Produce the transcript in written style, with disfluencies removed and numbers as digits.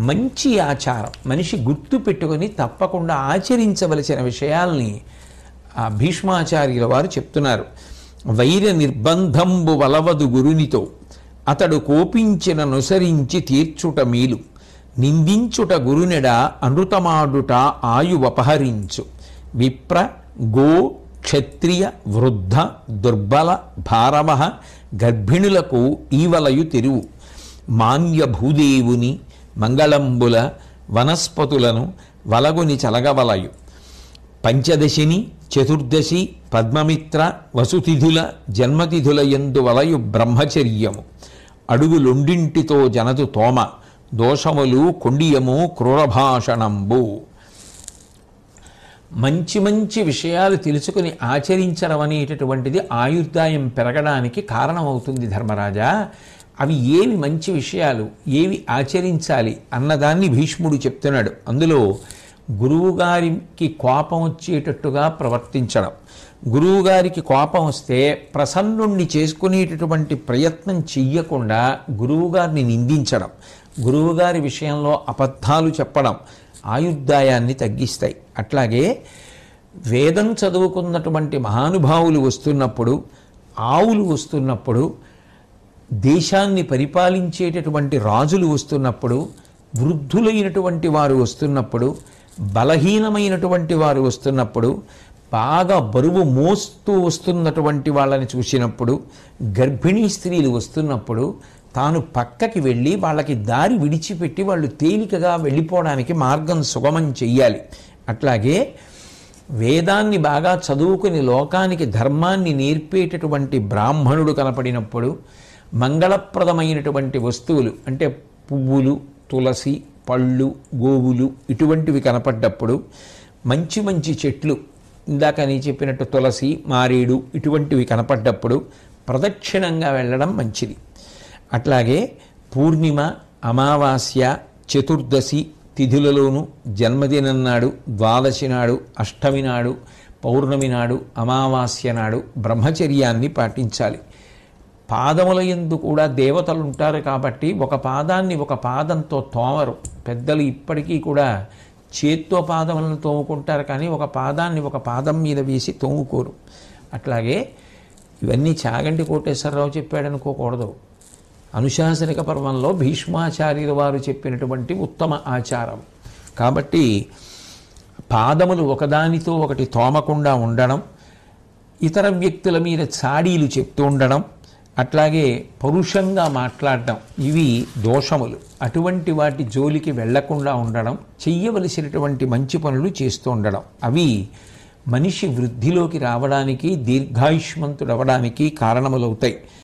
మంచి ఆచారం, మనిషి గుర్తు పెట్టుకొని తప్పకుండా ఆచరించవలసిన విషయాల్ని ఆ భీష్మాచార్యుల వారు చెప్తున్నారు. వైర నిర్బంధంబు వలవదు గురునితో అతడు కోపించిన నుసరించి తీర్చుట మీలు, నిందించుట గురునెడ అనృతమాడుట ఆయువపహరించు. విప్ర గో క్షత్రియ వృద్ధ దుర్బల భారవ గర్భిణులకు ఈవలయు తెరువు. మాన్య భూదేవుని మంగళంబుల వనస్పతులను వలగుని చలగవలయు. పంచదశిని చతుర్దశి పద్మమిత్ర వసుతిథుల జన్మతిథుల యందు వలయు బ్రహ్మచర్యము. అడుగులొండింటితో జనదు తోమ దోషములు కొండియము క్రూరభాషణంబు. మంచి మంచి విషయాలు తెలుసుకుని ఆచరించడం అనేటటువంటిది ఆయుర్దాయం పెరగడానికి కారణమవుతుంది ధర్మరాజా. అవి ఏవి మంచి విషయాలు, ఏవి ఆచరించాలి అన్నదాన్ని భీష్ముడు చెప్తున్నాడు. అందులో గురువుగారికి కోపం వచ్చేటట్టుగా ప్రవర్తించడం, గురువుగారికి కోపం వస్తే ప్రసన్నుణ్ణి చేసుకునేటటువంటి ప్రయత్నం చెయ్యకుండా గురువుగారిని నిందించడం, గురువుగారి విషయంలో అబద్ధాలు చెప్పడం ఆయుర్దాయాన్ని తగ్గిస్తాయి. అట్లాగే వేదం చదువుకున్నటువంటి మహానుభావులు వస్తున్నప్పుడు, ఆవులు వస్తున్నప్పుడు, దేశాన్ని పరిపాలించేటటువంటి రాజులు వస్తున్నప్పుడు, వృద్ధులైనటువంటి వారు వస్తున్నప్పుడు, బలహీనమైనటువంటి వారు వస్తున్నప్పుడు, బాగా బరువు మోస్తూ వస్తున్నటువంటి వాళ్ళని చూసినప్పుడు, గర్భిణీ స్త్రీలు వస్తున్నప్పుడు తాను పక్కకి వెళ్ళి వాళ్ళకి దారి విడిచిపెట్టి వాళ్ళు తేలికగా వెళ్ళిపోవడానికి మార్గం సుగమం చెయ్యాలి. అట్లాగే వేదాన్ని బాగా చదువుకుని లోకానికి ధర్మాన్ని నేర్పేటటువంటి బ్రాహ్మణుడు కనపడినప్పుడు, మంగళప్రదమైనటువంటి వస్తువులు అంటే పువ్వులు, తులసి, పళ్ళు, గోవులు ఇటువంటివి కనపడ్డప్పుడు, మంచి మంచి చెట్లు ఇందాక నీ చెప్పినట్టు తులసి, మారేడు ఇటువంటివి కనపడ్డప్పుడు ప్రదక్షిణంగా వెళ్ళడం మంచిది. అట్లాగే పూర్ణిమ, అమావాస్య, చతుర్దశి తిథులలోనూ జన్మదినం నాడు, ద్వాదశి నాడు, అష్టమి నాడు, పౌర్ణమి నాడు, అమావాస్య నాడు బ్రహ్మచర్యాన్ని పాటించాలి. పాదముల యందు కూడా దేవతలు ఉంటారు కాబట్టి ఒక పాదాన్ని ఒక పాదంతో తోమరు. పెద్దలు ఇప్పటికీ కూడా చేత్తో పాదములను తోముకుంటారు కానీ ఒక పాదాన్ని ఒక పాదం మీద వేసి తోముకోరు. అట్లాగే ఇవన్నీ చాగంటి కోటేశ్వరరావు చెప్పాడనుకోకూడదు. అనుశాసనిక పర్వంలో భీష్మాచార్యుల వారు చెప్పినటువంటి ఉత్తమ ఆచారం. కాబట్టి పాదములు ఒకదానితో ఒకటి తోమకుండా ఉండడం, ఇతర వ్యక్తుల మీద చాడీలు చెప్తూ ఉండడం, అట్లాగే పరుషంగా మాట్లాడడం ఇవి దోషములు. అటువంటి వాటి జోలికి వెళ్లకుండా ఉండడం, చెయ్యవలసినటువంటి మంచి పనులు చేస్తూ ఉండడం అవి మనిషి వృద్ధిలోకి రావడానికి, దీర్ఘాయుష్మంతుడవడానికి కారణములవుతాయి.